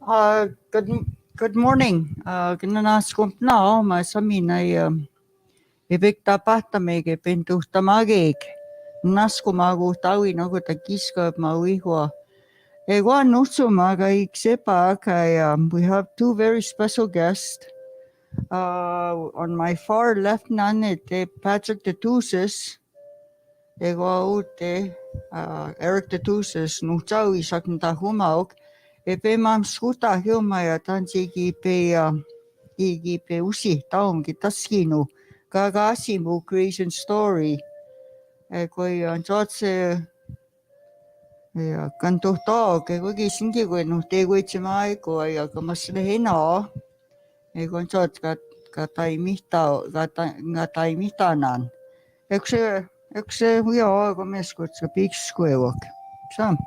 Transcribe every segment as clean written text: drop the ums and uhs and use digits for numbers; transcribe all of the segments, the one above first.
Good morning. Kinanaskump na ma samin ay ibigta pahtamig pintuhtamagig. Naskumagu tawi no ko tagiska mawihwa. Ewa nusumaga iksepa kay we have two very special guests. On my far left nanit Patrick Tootoosis. Ewa ute Eric Tootoosis nutawi saknta humauk. Epe mam skuta hilmaya tansiki pe usi taum kitaskinu kagasimu creation story. Koi anjotse kantohto ke kogi singi koi no te koi chimai koi kamasle hena. Koi anjot ngataimitanan. Ekse huia komeskut ka pikskuewak. Sam.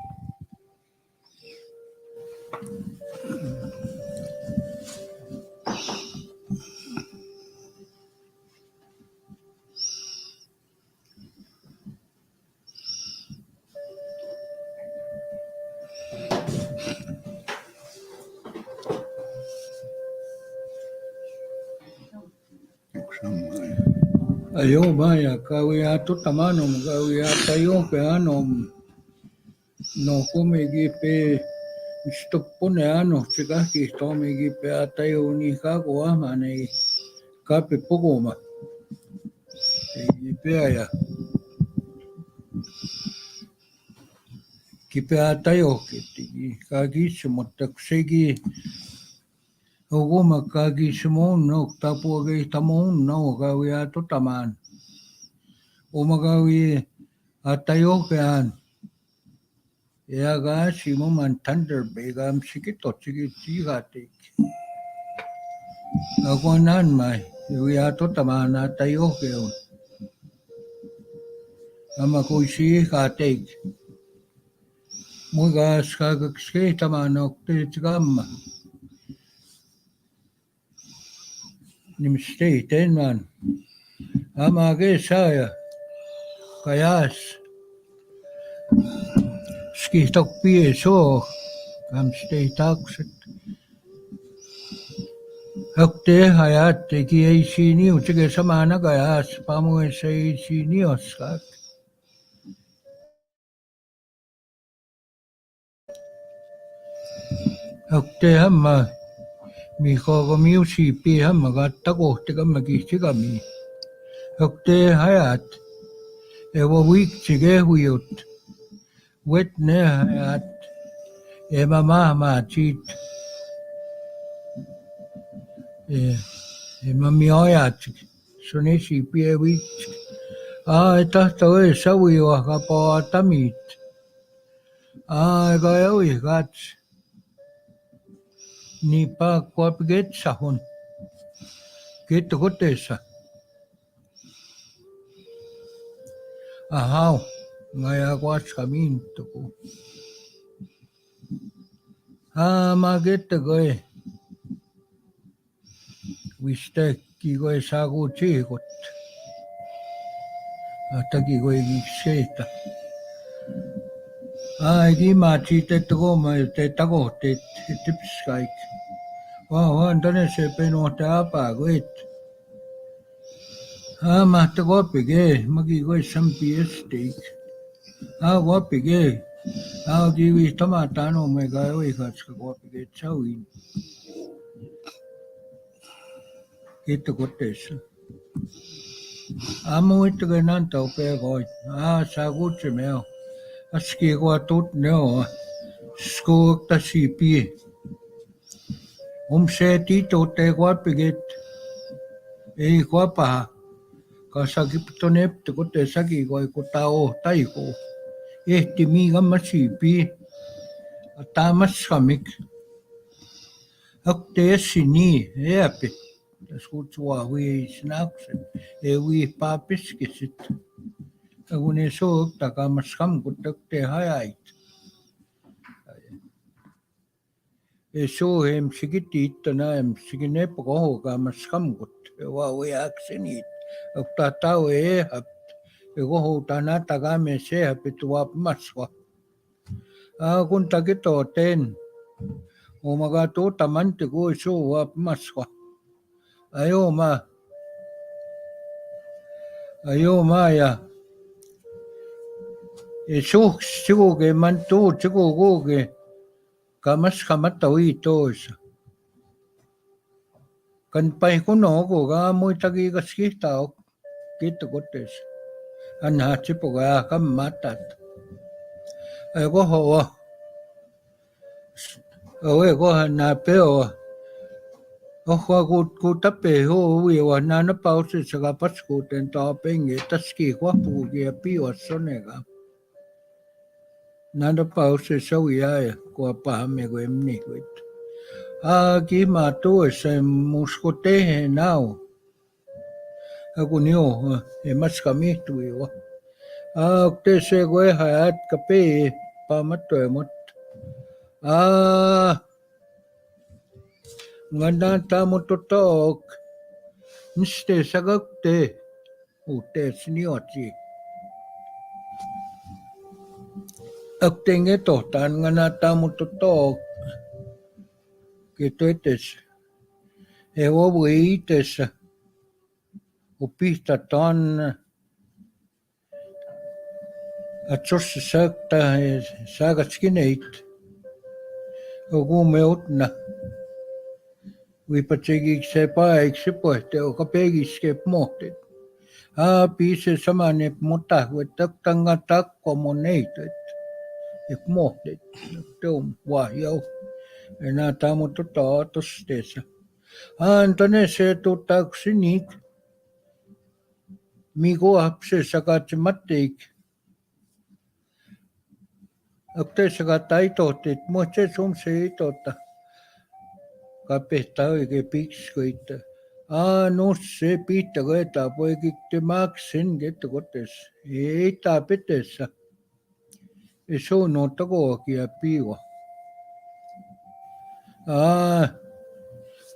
Ayo vaya, kawiato tamano, kawiata yo peano, no come gipe, stopone ano, chigaki, tome gipe atayo ni kago amane, kape pogoma, gipe gipe atayo, kagishimo, taksegi, ogoma kagishimo, no, tapo tamon, no, kawiato taman. Umagawi atayo pean. Yaga shimo man thunder begam shikito chigati. Agonan mai, we are totamana tayo peon. Amakushi ka take. Mugas kagasketamanok titgam. Nimstay ten man. Amage saya. Kayas. Skistok pie so. Kam stay taxet. Hakte hayat ki ay sini uchige samana kayas. Pamu ay sini oskat. Hakte hamma. Miko komiusi pi hamma katta kohti kammaki sigami. Hakte hayat. Ewa week chige huyut. Wet ne hayat. Ema mahma cheat. Ema mioyat. Sunesi pi a week. Tahto e sawi wa kapo tamit. Gayawi gats. Ni pa kwap get sahun. Get gotesa. Ahaw. Ngaya kwas kamin to. Maget goe. Wiste ki goe sagu chigot. Ataki goe gisheta. Di machi te tagoma te tago te tipskaik. Andane se penote apa goet. Matagope magi goe sampi estate. Wapige. Givi tomatano mega oigatska wapige chawin. Ito gotes. Amo ito gananta ope goy. Saguche meo. Aski go tut neo. Skog ta sipi. Se tito te wapige. Guapa. Kasagiptonep te gote sagi goy kotao taiko. Miga masipi. Tamas kamik. Hakte sini. Eape. Skutwa we snacks. We papis kisit. Agune so takamas kam kutakte hayait. So him sigitit na him siginep ko kamas kam kut. We aksenit. Tataw hap. Ego tana tagame se hapitua maswa. Kung takito ten. Omaga tuota manti kui suua maskua. Ajoma ja suuks sigugi mantuu sigugugi ka maskamata uitoosa. Kan paikunogu ka muitagi kas kihtaok kitu kotes. Anha chipuga kam matat. Koho koho na peo. Kun tape huiwa nana pausi saka paskuten taapenge taski kwapugi ja piuassonega. Nana pausi sauiaja kua pahamme kuin emnikuit. Kima tuossa muskotehen nau. Kun joo, ei maska mihtuiwa. Te se koeha jätka pee paamattoja mut. Ngandaan taamutu took. Niste sagakte. Uute siniotsi. Aktenge tohtaan ngandaan taamutu took. Ketoetes. Evo võites. Upihtat on. Atsossa saakta saakatski neid. Kuume utna. Võipa tsegiks see paeksi pohti, aga peegiskeep mohtit. Piise samane muta, võtab tanga takko mu neid, et mohtit. Teum vahjau. Enää taamuttu taatosteessa. Antone se tuttaksi niik. Miku apsessa katsi matteik. Akteessa kattai tohtit, mutta se sumse ei totta. Kapehtaa oikein pikskoita. No se pitää koettaa poikittu maksen kettokotes. Ei taapetessa. Se on noita kookia piiva.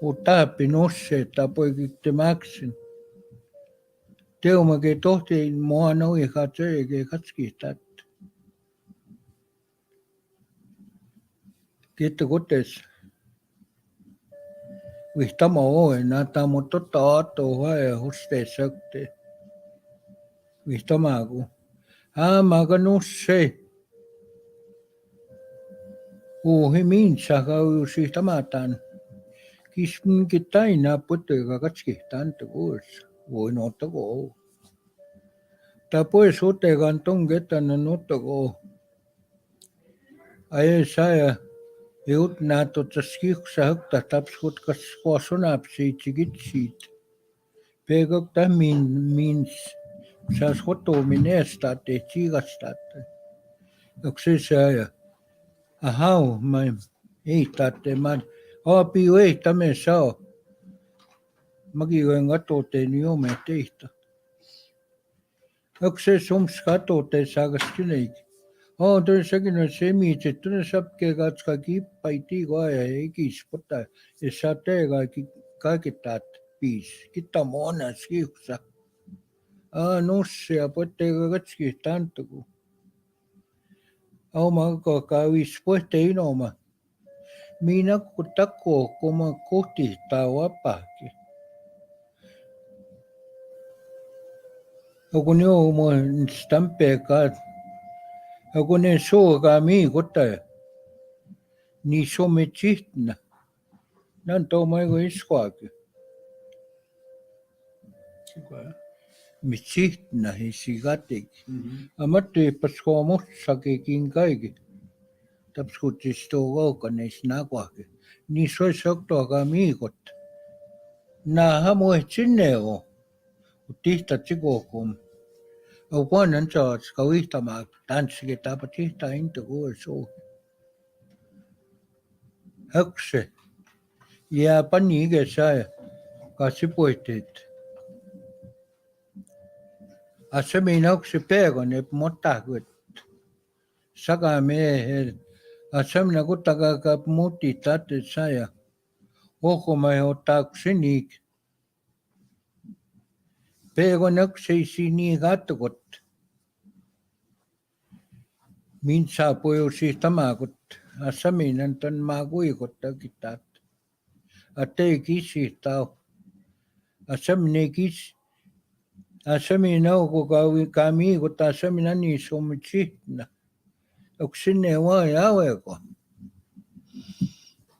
Utaapi nosse, että poikittu maksen. Teumake tohtiin mua noi katsoike katskihtat. Kettokotes. Vihtama oena taamuttu taatoa ja husteessakte. Vihtamaku. Maga nusse. Uhi miinsaka uusihtamatan. Kisminkin taina putoika katskihtaan tukuus. Voin ottako. Ta pois utekan tungetana nuttako. Aie saja. Jut näyttää skiksa högtä tapskut kasvaa sonapsiit siit. Peikokta miins saas hotuumin eestaatte tsiikastaatte. Joksi saja. Ahau, mä ehtaatte. Mä aapiu ehtämme saa. Mäkin olen katoteen juome tehtä. Joksi sums katoteen saakas kyneik. Toissakin on se miitset, tuonne sapkee katska kippaiti koaja eikis pota. Ja satee kaikki taat piis. Kitta moona skiussa. Nossia potteega katski tantuku. Oma kaavis pohte inoma. Minä kun takoo, kun mä kohti taa vapahki. Kun joo mun stampeekaan. Kun ne suokaa miikottaja, niin some tsihtna. Nän tooma ego iskoakin. Me tsihtna hisi kateki. Amattu ippas koo muhtsakekin kaikki. Tapskuttis tuo kaukaneis nakuakin. Niin sois oktoakaa miikotta. Näähän muist sinne oo. Tihtat sikokum. Upanan saats ka vihtamaa tanssikin tapa tihtaa inta kuulsuu. Hökse. Ja pani ike saa kasi puitteet. Se minä onksi peekon, et motakut. Saka mehe. Se minä kuttakaa muutti tatte saa. Ohkoma ei ottaa kseniik. Peekon ökseisi niin kattukot. Min saa poju siis tamakut. asaminan tan magui kotta kitat. Ate kisi tau. Asamine kis. Asamina ko kami kotta asamina ni somichitna. Oksine wa yawe ko.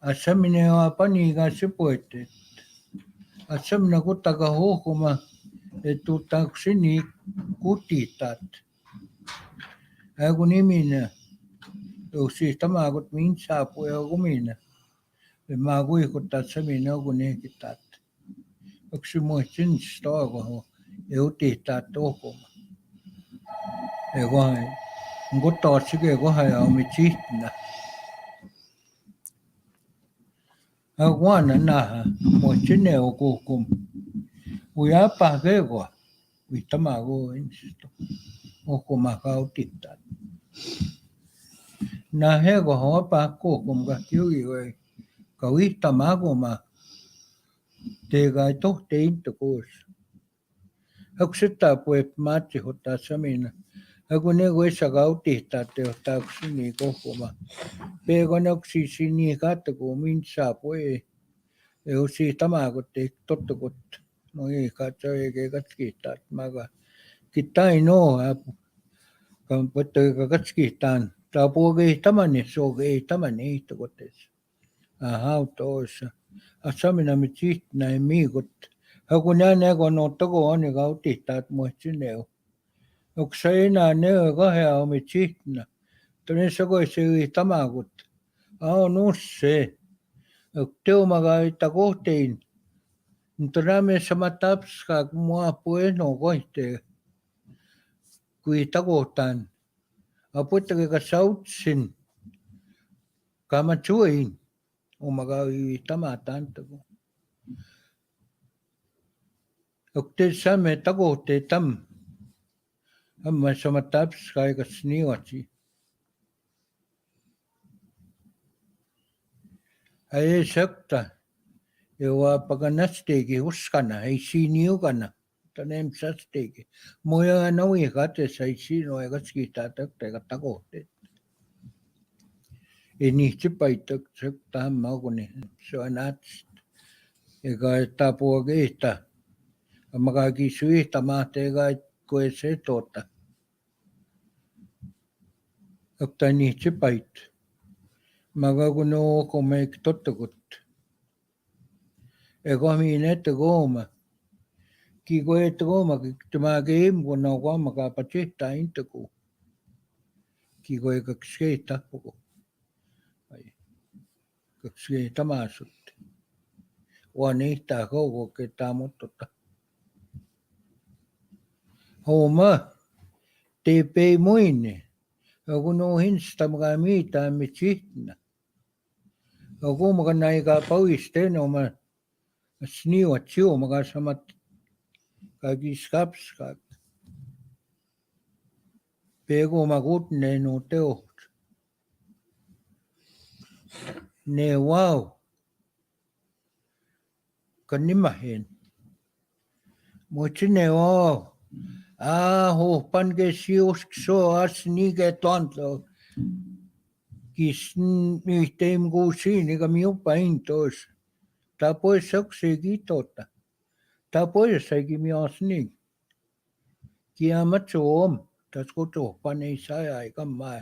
Asamine wa pani ka sipoete. Asamina kotta ka hokuma. Etu taksini kutitat. Aku nimina. Osi tamagot min sapu ya kumina. Magui kotta asamina kune kitat. Oksimuitin stoako. Eutitat okuma. Ego ngota sige go haya omichitna. Agwana naha mochine okukum. Uya pagego. Vitamago insto. Okuma kautitat. Na hego hopa kokum ga kiwi kawita magoma. Tega to teinto kos. Oksita pues mati hota samina. Aku nego esa kautitat te otaksini kokuma. Pego noksisini katako min sapue. Eusi tamagot te totokot. Moi katso ege katskitat maga. Kitai no apu. Kan poto katskitan. Tapuoge tamani soge tamani tokotes. Aha tosa. Asamina mitit na emigot. Aku nego no toko oni kautitat moichineo. Oksaina neo kahea omichitna. Tonen sogoisi tamagut. Nusse. Teomaga ita kohtein. Ntoname samatapska mua pueno kohte. Kui takohtan. Aputtake ka sautsin. Kamatsuin. Omaga tamatantako. Okte same takohte tam. Amma samatapska eka sniwatsi. Ai sakta. Ewa paganastegi uskana, ei siniugana. Tanem sastegi. Moja naui kates ei sino ega skitatakta ega takohte. Ei nihtsi paitak sakta hammaguni. Se on atst. Ega tapua keihtä. Amaga kisuihta mahte ega koe se tuota. Okta nihtsi pait. Maga kun oko meik tottakut. Ego minä ette kooma. Kiko ette kooma, tämä keim kun on koomaka patsihtaa intaku. Kiko ei kaksi tappuko. Kaksi tamasut. On nihtää kouko ketään muttota. Hooma, teepei muinne. Kun on hinstamakaan mitään mitsihtinä. Kuumakan näikä pauisteen oma. Sniuat siumakaan samat kaikki skapskaat. Peekuuma kutneen nuo teot. Ne wow. Kan nimahen. Mutta ne wow. Panke siusk so as niike tontlo. Kis yhteen kuusiin, eikä miuppa intois. Tää pois soksii totta. Tää pois saikin mias niin. Kiamat suom. Täs kotohpan ei saa aikaan maa.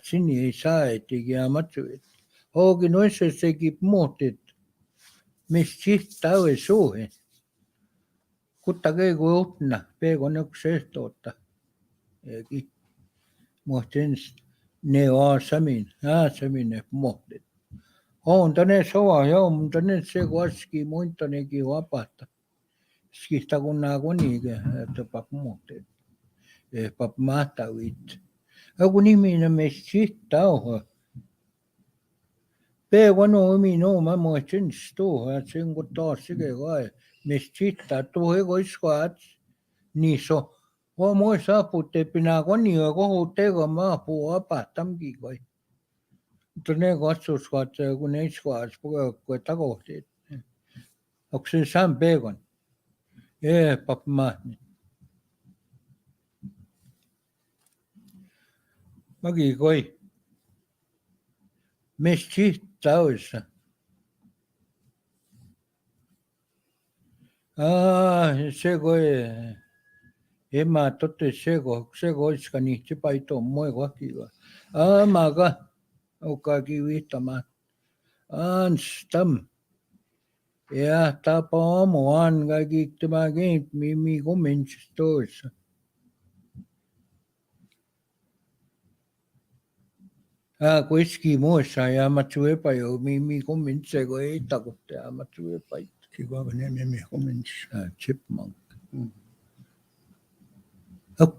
Sinne ei saa, ettei kiamat suet. Hookin noissa sekin muuttit. Mistä sihtää ei suuhen. Kutta keiku utna. Peekon yksi ehtoota. Eikin. Muhtin ne aasamin. Aasamin muhtit. On tänne soa, joo, mutta tänne se koski muintanekin vapaata. Skihta kun nää koniikin, että pap muhtit. Pap mahtavit. Joku niminen meistä siitä on. Peekon on mä muistin stuuha, että sen kun taas sikä kai. Meistä siitä tuo ego iskoat. Niin so. On moi saaputte pinaa konia kohu teko maapuu vapahtamkin kai. Mutta ne katsoisivat, kun ne iskoat, kun takohtiit. Onko se sam peekon? Pap mahti. Mäkin koi. Mesti tausa. Sego ema tote sego iskani chipaito moego akiwa. Maga okagi witama. Stam. Ja, tapa moan gagi temagi mi gomench toisa. Kuiski mosa ja matsuepa jo mi gomench sego takotte ja matsuepa. Kiva nimi homench. Chipmunk.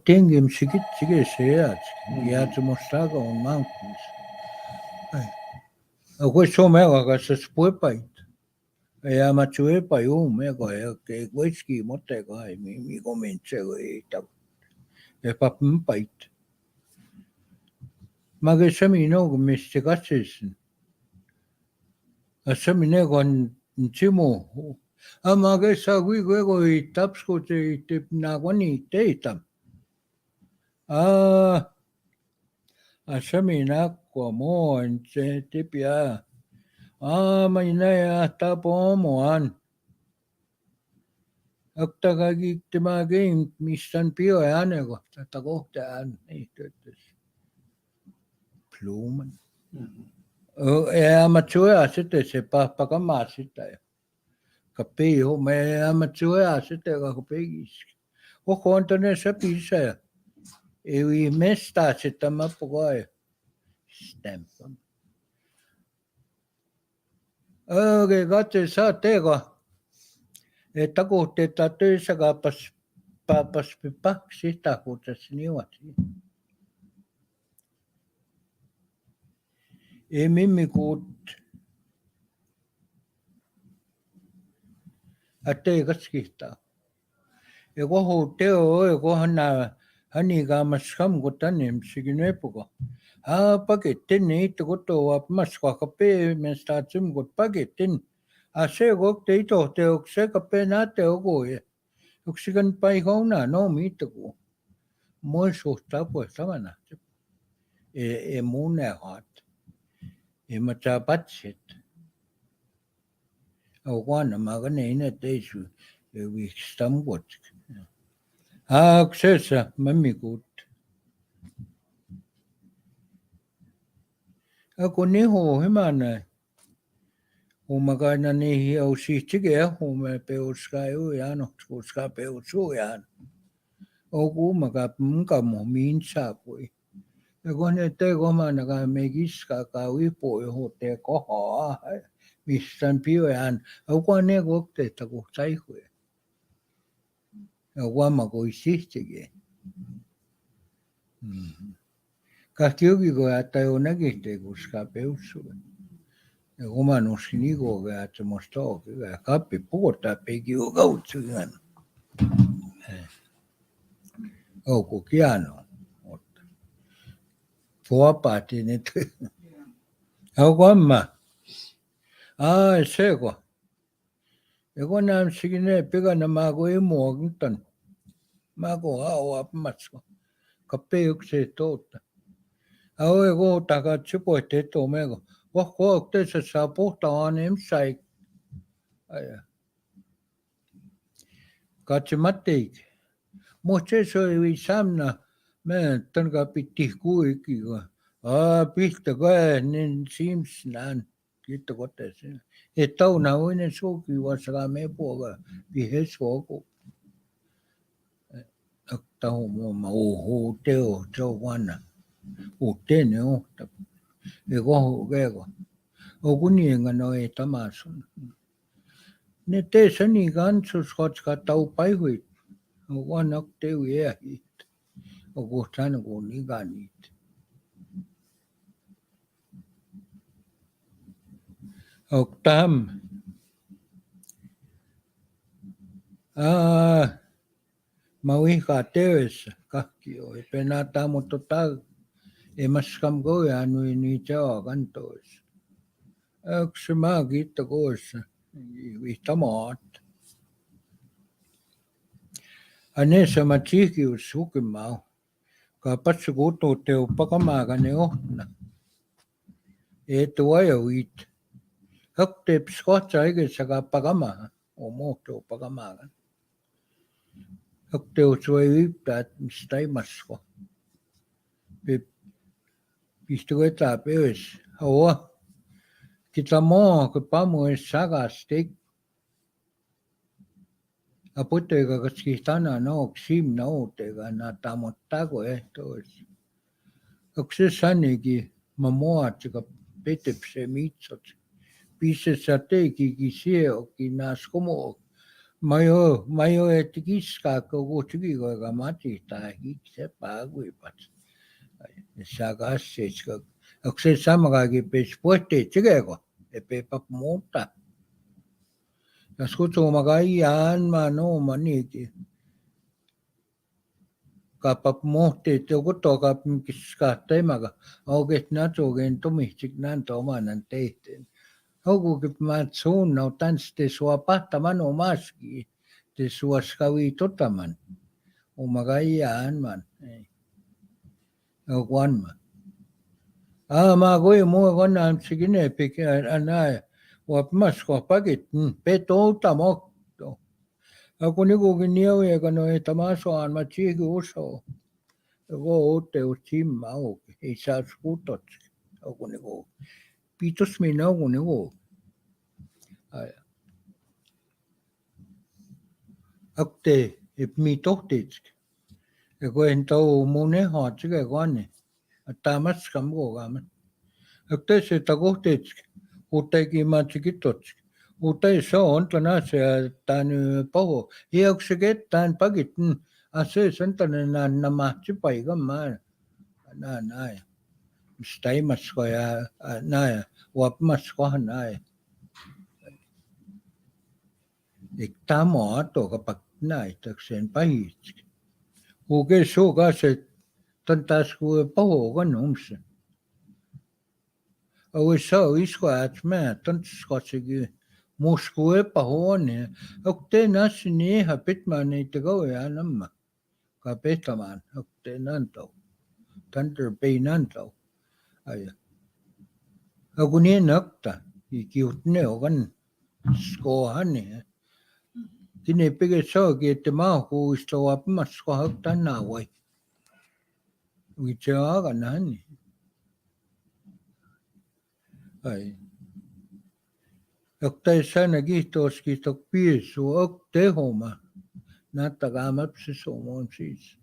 Tengi msikit sige seat. Ja te mostraga on mountains. Ako so mega ka spuepait. Ja matsuepa jo mega ja ke kuiski motega mi gomench sego tak. Ja pampait. Mage sami no miste katsesin. Sami ne kon timo. Mage sa kui go tapsko te na kwani teitam. Sami na kwa mo se tipia. Maina ya tapo moan. Aktagagi temagi mistan pio anego. Takohta an Blumen. Ja matsua sitten se pakama sitten. Kapio me matsua sitten kapigis. Koko antone se pisa. Ei mesta sitten mä pukoi. Stempan. Okei, katse saa teeko. Että kohteetta töissä kaapas paksi takuutas niuati. Ei mimmikuut. Ettei katskihtaa. Ja kohu teo oi kohana hani kaamas kamkutan imsikin epuko. Paketin niitä kotoa maskua kapee mesta tsimkut paketin. Se kokte ito teokse kapee näte okoje. Yksikan paikona no mittaku. Moi suhtaa pois samana. Ei mun nähat. Ei mä saa patsit. Aukana mä kaneen teisu. Vikstam kotsk. Ksessa mammikuut. Kun niho hymänä. Humakaina niihin on sihtike huume peuskaa jujaan, koska peusujaan. On kuumaka munkamu miin saapui. Ja kun ne tekomanakaan me kiskaakaan vipu johonkin kohaa, mistä piojaan, on ne kokteita kun saihuja. Ja kuama kuin sihtike. Kahti jokikoja, että on näkihte, koska peusujaan. Ja omanuskin nikoga, että musta on hyvä. Kappi puhutaan peki on kautsujan. Onko kiano. Puopaatiin, että onko amma. Seko. Ja kun näemisikin ne pikana maako ei muokintan. Maako haua matsko. Kappi yksi tuutta. Oi kohta katsi poitteet omego. Vohko tässä saa puhtaan imsai. Katsi matteik. Mutta se oli samna. Mä tänkä piti kuikiva. Pihtä kai niin simsnään. Kiitos koteeseen. Että on nauinen suki vasta me puolella. Pihe suoku. Tahu muoma oho teo se on vanha. Uutteene ohta. Ja kohu keeko. O kuninga no ei tamasun. Ne teessä niin kansus koska tau paihuit. O vanha teu jäähit. O kohtaan kuninga niitä. O tam. Mä vihkaa teössä. Kahki oi. Penata mutta ei maskam goja niitä on kantoissa. Yksi maa kiittää koissa. Vihta maat. Anessa mä tsiikius hukimaa. Ka patsu kuutuu teo pakamaaga ne ohtna. tuayawit. Haktep skotsaiga saka pagama o moto pagamagan. Hakteo suayiptat mistaimasko. Pistueta peus. Hawa. Kita mo kepamu saga stik. Aputega kaskistana no ksim no tega na tamotago tos. Oksessanigi mamoa tsika petepse mitsot. Pise sateki kisio kinaskomo. Mayo etikiska kogutugigo gamati ta hikse paguipat. Saga sechka. Oksessamagagi pespote tsigego. Epe papmota. Naskuto magayan mano maniki. Kapap mohti teokuto kap kiskahte maga. Auget nato gen tomistik nanto manan tehten. Augu kip matsuun no tans te sua pahtaman o maski. Te sua skawi totaman. O magayan man. Auguan man. Magoy mo kona sigine piki anaya. Wap masko pagit. Peto tamok. Ako niku giniaw ya kano tamaso an machigi uso. Go ote utim mau isa skutot. Ako niku. Pitos minaw ko niku. Akte mi tohtit. Ako ento mune hot sige kone. Tamas kamgo gaman. Akte se tagohtit. Uteki machikitot. Utai so on tana se tan poho. Hiokseget tan pagit. Ase sentane na namachi paiga man. Na. Stai masko ya na. Wap masko na. Iktamo ato kapak na itaksen pahit. Uge so gase tantas ko poho ganumse. Awe so isko atma tantas ko sige. Moskwe pahone. Okte nasini hapitman itago ya namma. Kapetaman. Okte nanto. Tanter pay nanto. Aya. Aguni nakta. Ikiutne ogan. Skohane. Kine pige so get mahu isto apma skohakta na way. Wichaga nani. Ay. Okta sana gihtos kistok piso okte homa. Natagamap si somon sis.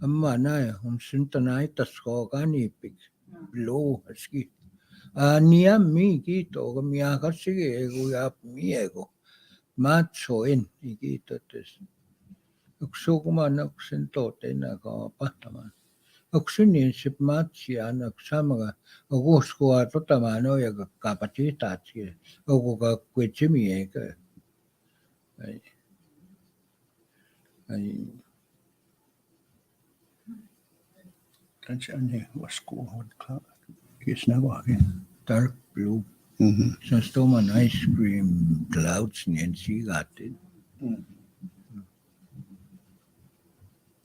Amma na sintanay tasko kanipik. Blow haski. Niya mi kito kamiya sige ego yap mi ego. Macho en ikito tes. Oksukuman oksintote na kapataman. Oksinin sip matsi anak samaga. Ogusko atotamano ya kapatita tsi. Oguka kwechimi eka. Ay. Kanske vasko hot kisnavagin. Dark blue. Så står man ice cream clouds ni en cigarette.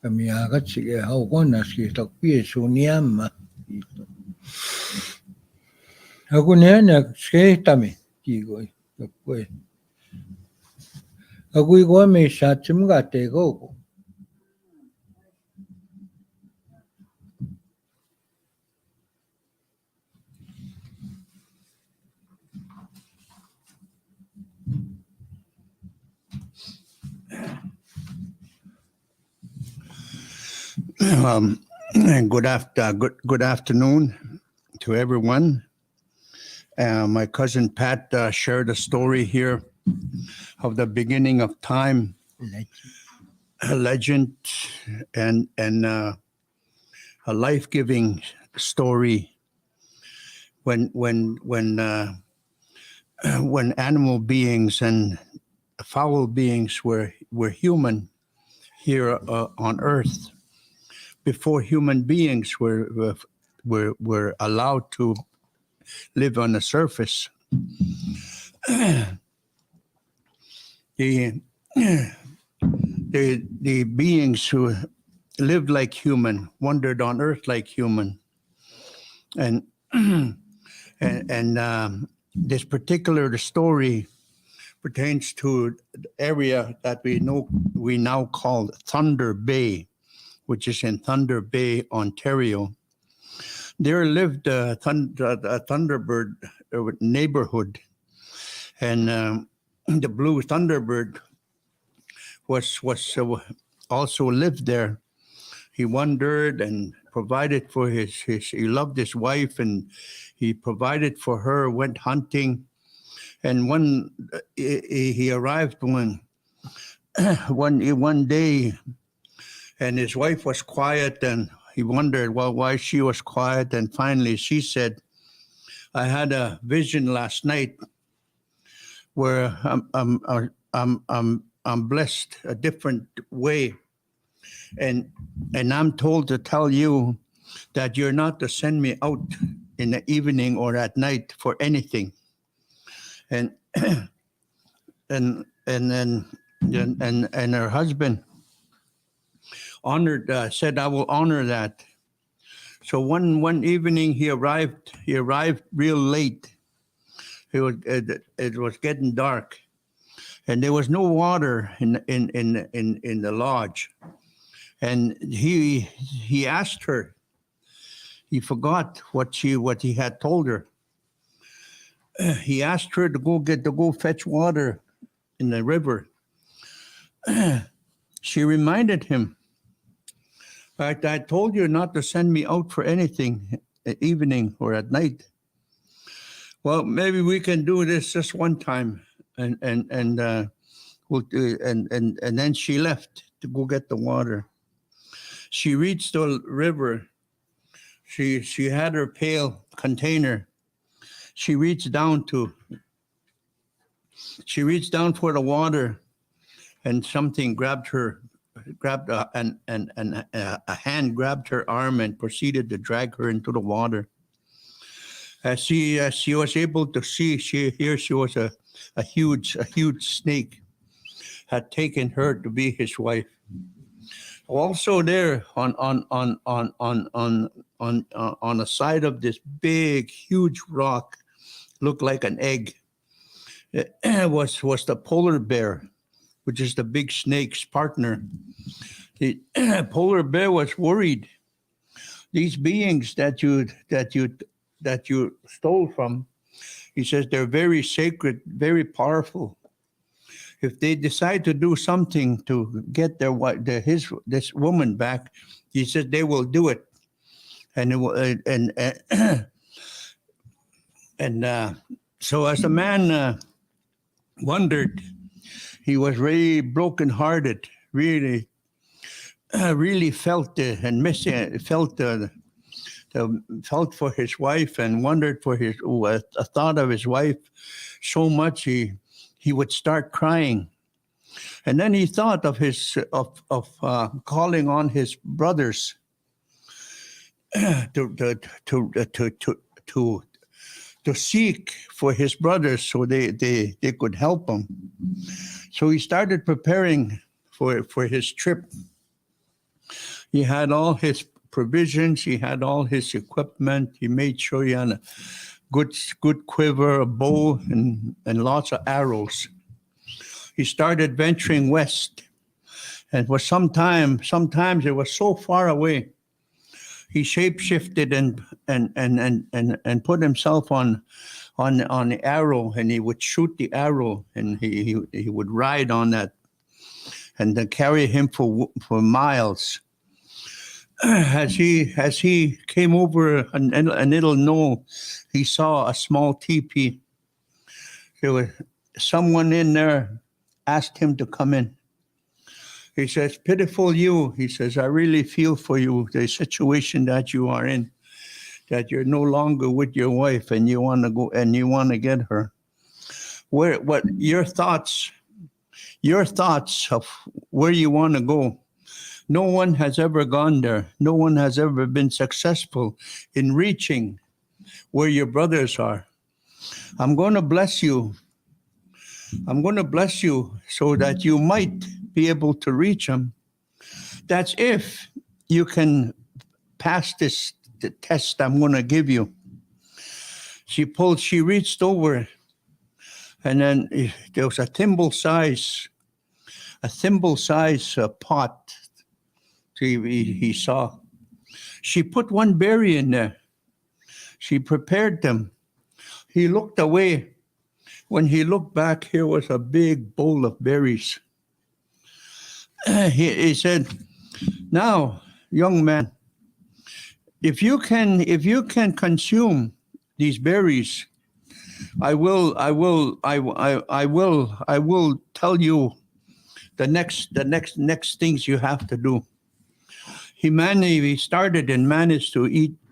Kami agad sige ako naskita piso niyama. Ako niya nagskita mi. Kigoy. Ako ikaw may satsim gate ko. Good afternoon to everyone. My cousin Pat shared a story here of the beginning of time, a legend, and a life-giving story. When animal beings and foul beings were human here on Earth. Before human beings were allowed to live on the surface, the beings who lived like human wandered on Earth like human, and And this particular story pertains to the area that we now call Thunder Bay, which is in Thunder Bay, Ontario. There lived a Thunderbird neighborhood, and the blue Thunderbird was also lived there. He wandered and provided for he loved his wife, and he provided for her, went hunting. And he arrived one day, and his wife was quiet, and he wondered, well, why she was quiet. And finally she said, I had a vision last night where I'm blessed a different way. And I'm told to tell you that you're not to send me out in the evening or at night for anything. And then her husband said, I will honor that. So one evening he arrived real late. It was getting dark, and there was no water in the lodge. And he asked her. He forgot what he had told her. He asked her to go fetch water in the river. She reminded him, I told you not to send me out for anything at evening or at night. Well, maybe we can do this just one time, and we'll do it. And then she left to go get the water. She reached the river. She had her pail container. She reached down for the water, and something a hand grabbed her arm and proceeded to drag her into the water. As she was able to see, she was a huge snake had taken her to be his wife. Also there on the side of this big, huge rock, looked like an egg, was the polar bear, which is the big snake's partner. The polar bear was worried. These beings that you stole from, he says, they're very sacred, very powerful. If they decide to do something to get this woman back, he says they will do it. And so as the man wondered, he was really brokenhearted, really felt and missing, felt for his wife, and wondered for a thought of his wife so much he would start crying. And then he thought of calling on his brothers to seek for his brothers so they could help him. So he started preparing for his trip. He had all his provisions, he had all his equipment. He made sure he had a good quiver, a bow, and lots of arrows. He started venturing west, and for sometimes it was so far away. He shapeshifted and put himself on the arrow, and he would shoot the arrow, and he would ride on that, and then carry him for miles. As he came over a little knoll, he saw a small teepee. There was someone in there. Asked him to come in. He says, pitiful you. He says, I really feel for you, the situation that you are in, that you're no longer with your wife and you want to go and you want to get her. What your thoughts of where you want to go. No one has ever gone there. No one has ever been successful in reaching where your brothers are. I'm going to bless you. I'm going to bless you so that you might be able to reach them. That's if you can pass the test I'm going to give you. She reached over, and then there was a thimble size pot. He saw. She put one berry in there. She prepared them. He looked away. When he looked back, here was a big bowl of berries. He said, "Now, young man, if you can consume these berries, I will tell you the next things you have to do." He started and managed to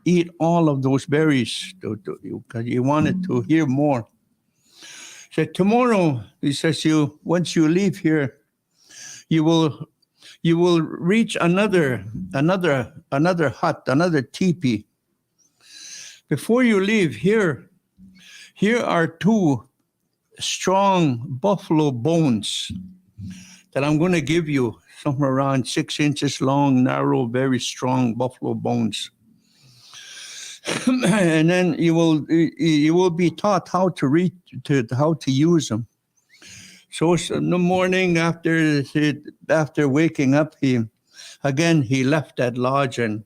eat all of those berries because he wanted to hear more. He said, "Tomorrow," he says, once you leave here, you will reach another hut, another teepee. Before you leave here are two strong buffalo bones that I'm going to give you, somewhere around 6 inches long, narrow, very strong buffalo bones. And then you will be taught how to use them. So in the morning after waking up, he left that lodge, and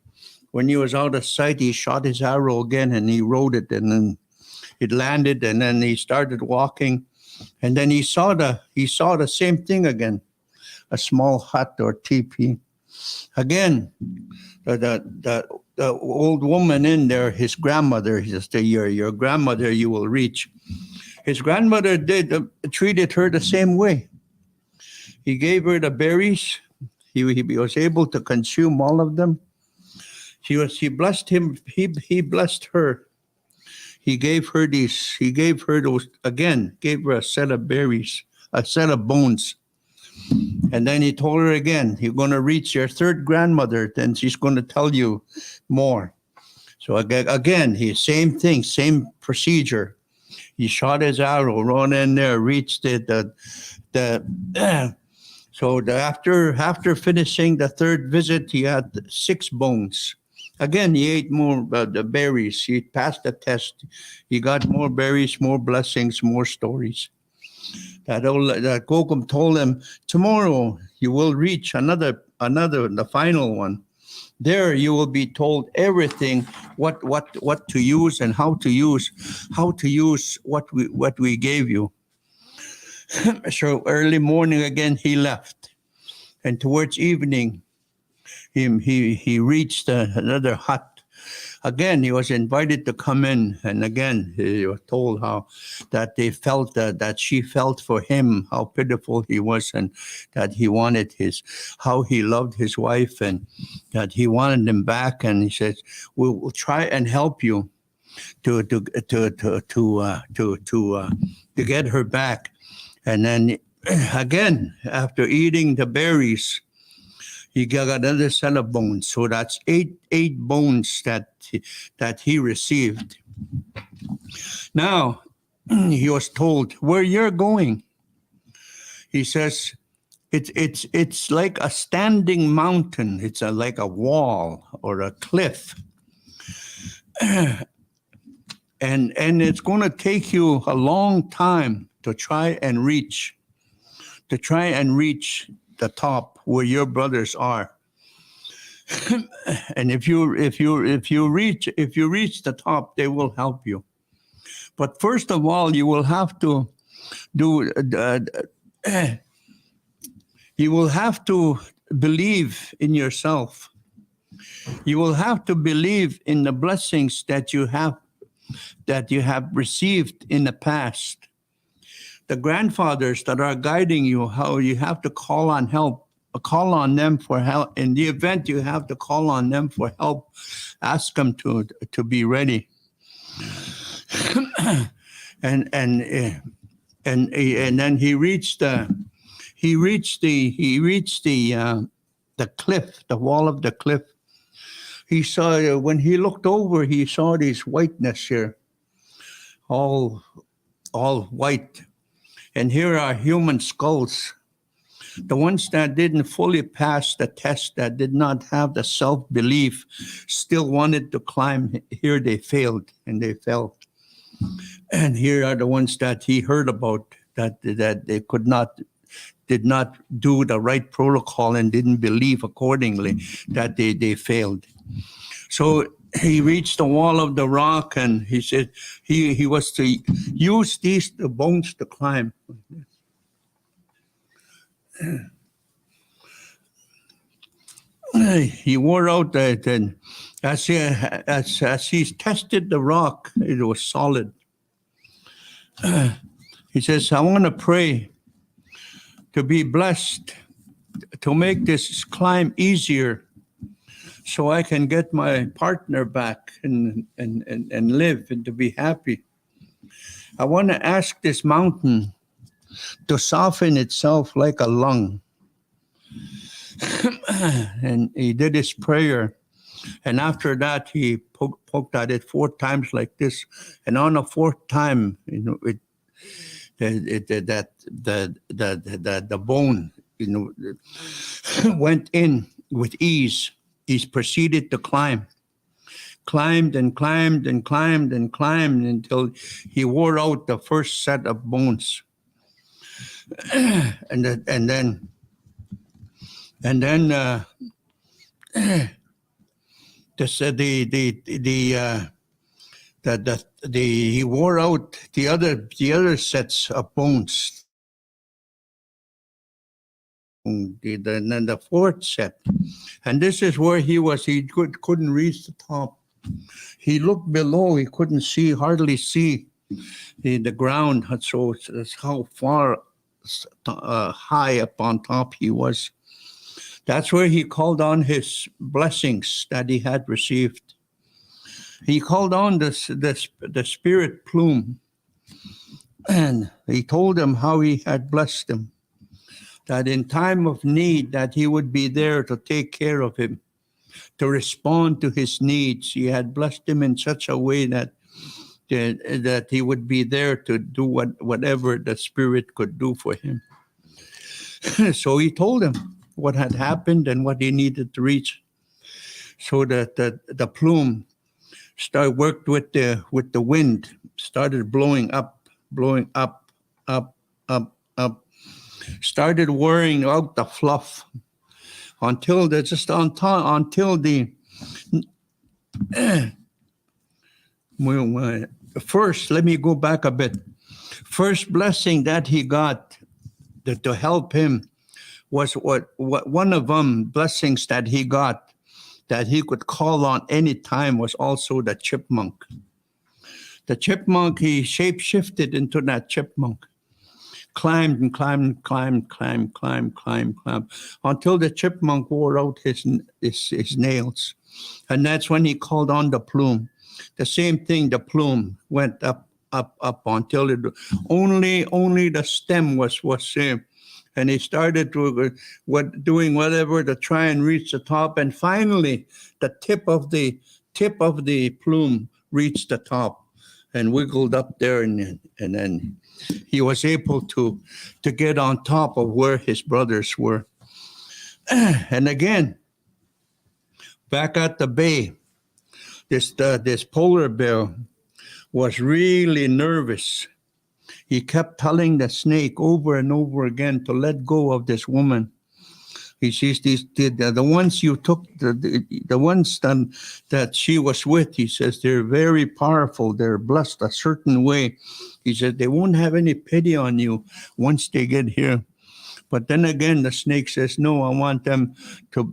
when he was out of sight, he shot his arrow again and he rode it, and then it landed, and then he started walking, and then he saw the same thing again, a small hut or teepee. Again, the old woman in there, his grandmother, he says, your grandmother you will reach. His grandmother treated her the same way. He gave her the berries. He was able to consume all of them. He blessed him. He blessed her. He gave her those again. Gave her a set of berries, a set of bones. And then he told her again, "You're going to reach your third grandmother. Then she's going to tell you more." So again, same thing, same procedure. He shot his arrow, run in there, reached it. After finishing the third visit, he had 6 bones. Again, he ate more the berries. He passed the test. He got more berries, more blessings, more stories. That Gogum told him, "Tomorrow you will reach the final one. There you will be told everything, what to use and how to use what we gave you." So early morning again he left, and towards evening he reached another hut. Again, he was invited to come in, and again he was told how that they felt that she felt for him, how pitiful he was, and that he wanted how he loved his wife, and that he wanted him back. And he says, "We'll try and help you to get her back." And then again, after eating the berries, he got another set of bones. So that's eight bones that he received. Now, he was told, "Where you're going," he says, it's like a standing mountain. It's like a wall or a cliff. And it's going to take you a long time to try and reach the top where your brothers are. And if you reach the top, they will help you. But first of all, you will have to believe in yourself. You will have to believe in the blessings that you have received in the past. The grandfathers that are guiding you, how you have to call on them for help. In the event you have to call on them for help, ask them to be ready. and then he reached the cliff, the wall of the cliff. He saw, when he looked over, he saw this whiteness here, all white. And here are human skulls. The ones that didn't fully pass the test, that did not have the self-belief, still wanted to climb. Here they failed and they fell. And here are the ones that he heard about that they did not do the right protocol and didn't believe accordingly, that they failed. So he reached the wall of the rock, and he said he was to use the bones to climb. He wore out that, and as he tested the rock, it was solid. He says, I want to pray to be blessed, to make this climb easier, so I can get my partner back and live and to be happy. I want to ask this mountain to soften itself like a lung. And he did his prayer. And after that, he poked at it 4 times like this. And on the 4th time, the bone, went in with ease. He proceeded to climbed and climbed and climbed and climbed until he wore out the first set of bones. And then he wore out the other sets of bones. And then the 4th set, and this is where he couldn't reach the top. He looked below, he couldn't hardly see the ground. So that's how far high up on top he was. That's where he called on his blessings that he had received. He called on the spirit plume, and he told him how he had blessed him, that in time of need that he would be there to take care of him, to respond to his needs. He had blessed him in such a way that he would be there to do whatever the Spirit could do for him. So he told him what had happened and what he needed to reach. So that the plume worked with the wind, started blowing up, started wearing out the fluff until first, let me go back a bit. First blessing that he got to help him was what one of them blessings that he got that he could call on any time was also the chipmunk. The chipmunk, he shape-shifted into that chipmunk. Climbed and climbed until the chipmunk wore out his nails. And that's when he called on the plume. The same thing, the plume went up until only the stem was same. And he started doing whatever to try and reach the top. And finally, the tip of the plume reached the top and wiggled up there, and then he was able to get on top of where his brothers were. And again, back at the bay, this polar bear was really nervous. He kept telling the snake over and over again to let go of this woman. He says the ones you took, the ones that she was with, he says, they're very powerful. They're blessed a certain way. He said they won't have any pity on you once they get here. But then again, the snake says, no, I want them I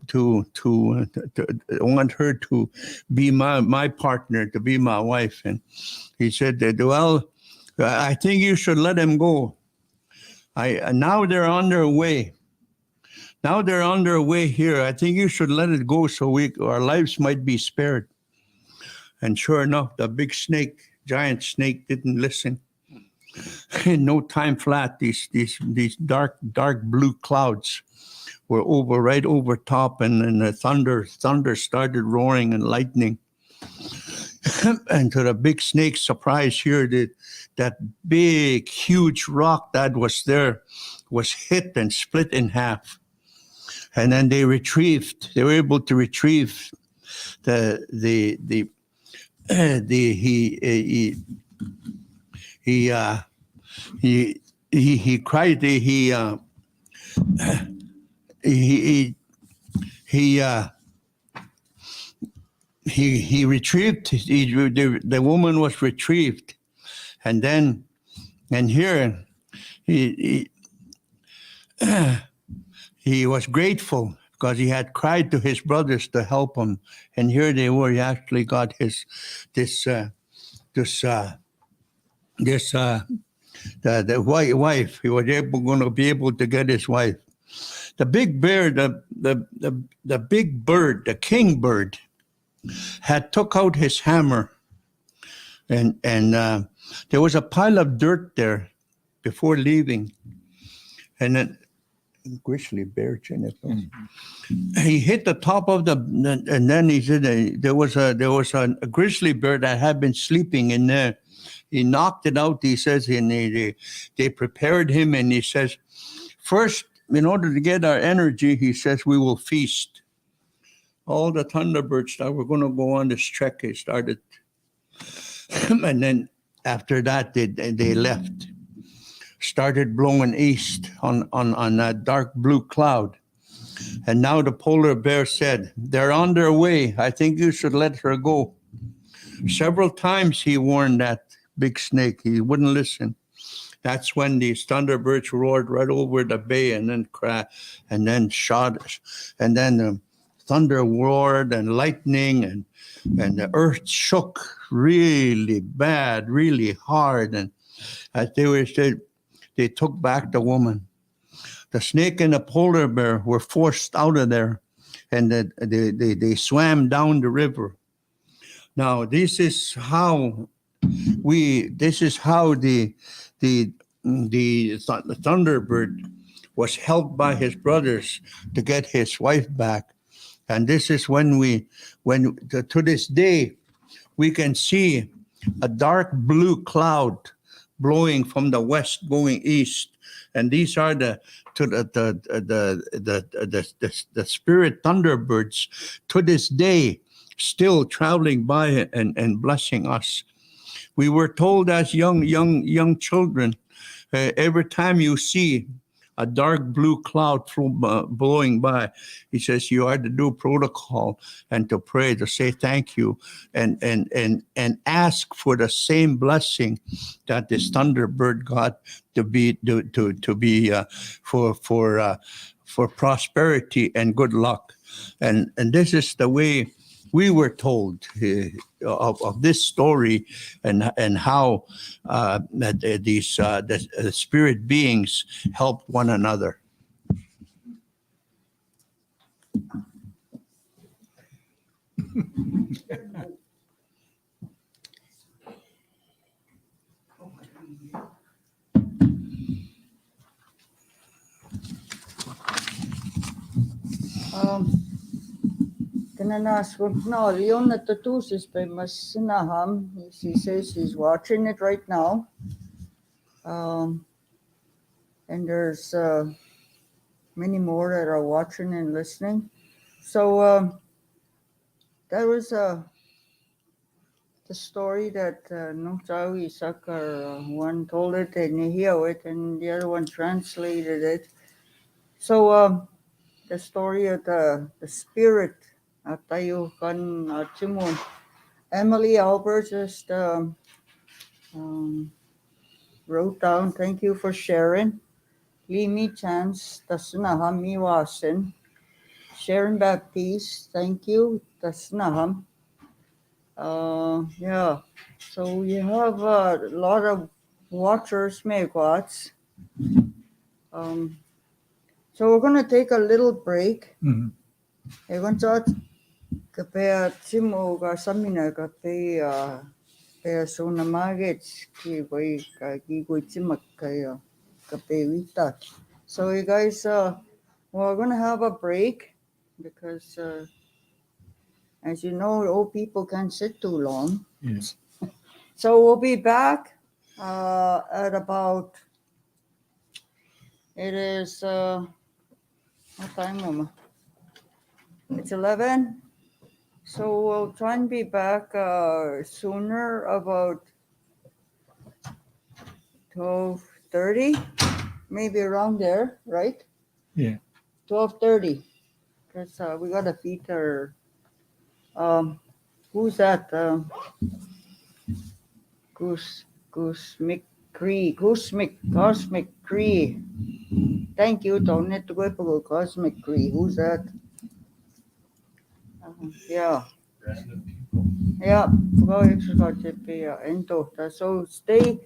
want her to be my partner, to be my wife. And he said that, well, I think you should let him go. Now they're on their way. Now they're on their way here. I think you should let it go so our lives might be spared. And sure enough, the big snake, giant snake, didn't listen. In no time flat, these dark blue clouds were right over top, and then the thunder started roaring and lightning. And to the big snake's surprise here, that big, huge rock that was there was hit and split in half. And then they were able to retrieve he he cried. He he uh, he retrieved. The woman was retrieved, and then and here he he was grateful because he had cried to his brothers to help him, and here they were. He actually got his this this this the white wife. He was going to be able to get his wife. The big bear, the big bird, the king bird, had took out his hammer, and there was a pile of dirt there before leaving, and then grizzly bear, Jennifer. He hit the top of and then he said there was a grizzly bear that had been sleeping in there. He knocked it out. He says, and they prepared him, and he says, first, in order to get our energy, he says, we will feast. All the thunderbirds that were going to go on this trek, they started, and then after that, they left. Started blowing east on that dark blue cloud. And now the polar bear said, they're on their way. I think you should let her go. Several times he warned that big snake. He wouldn't listen. That's when these thunderbirds roared right over the bay and then crashed and then shot. And then the thunder roared and lightning and the earth shook really bad, really hard. And as they took back the woman. The snake and the polar bear were forced out of there, and they swam down the river. Now this is how the thunderbird was helped by his brothers to get his wife back, and this is when to this day we can see a dark blue cloud blowing from the west going east, and these are the spirit thunderbirds to this day still traveling by and blessing us. We were told as young children, every time you see a dark blue cloud blowing by, he says you are to do protocol and to pray, to say thank you, and ask for the same blessing that this thunderbird got to be for prosperity and good luck, and this is the way we were told of this story, and how these the spirit beings help one another. No, Leon at Tootoosis by Masinaham. He says he's watching it right now. And there's many more that are watching and listening. So that was the story that Nungtawi Sakar one told it and Nihio it, and the other one translated it. So the story of the spirit. Tayo kan Timon. Emily Albert just wrote down, thank you for sharing. Limi Chance, Tasnaham Miwasin. Sharon Baptiste, thank you. Tasnaham. Yeah, so you have a lot of watchers, megawatts. So we're going to take a little break. Kapea timo ka samina kapea sona magets ki koi timak kaya kapea. So you guys, we're gonna have a break because as you know, old people can't sit too long. Yes. So we'll be back at about. It is what time, Mama? It's 11. So we'll try and be back sooner, about 12:30, maybe around there, right? Yeah. 12:30, because we gotta feed her. Who's that? Cosmic Cree. Thank you, Tony. To go for Cosmic Cree. Who's that? Yeah. Yeah. So stay.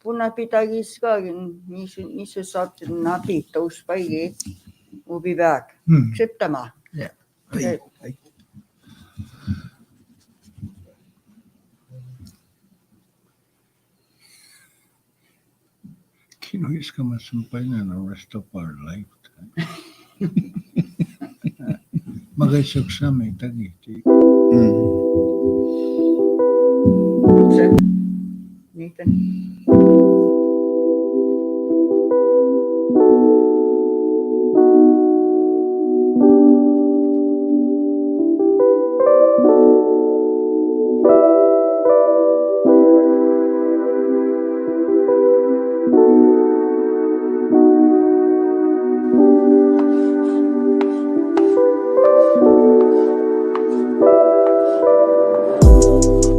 Punapitagis ka nisu sat nati tos paigi. We'll be back. Triptama. Yeah. Okay. Kinuhis ka masumpay na the rest of our lifetime. Magaysok sa may tagiti. Nathan.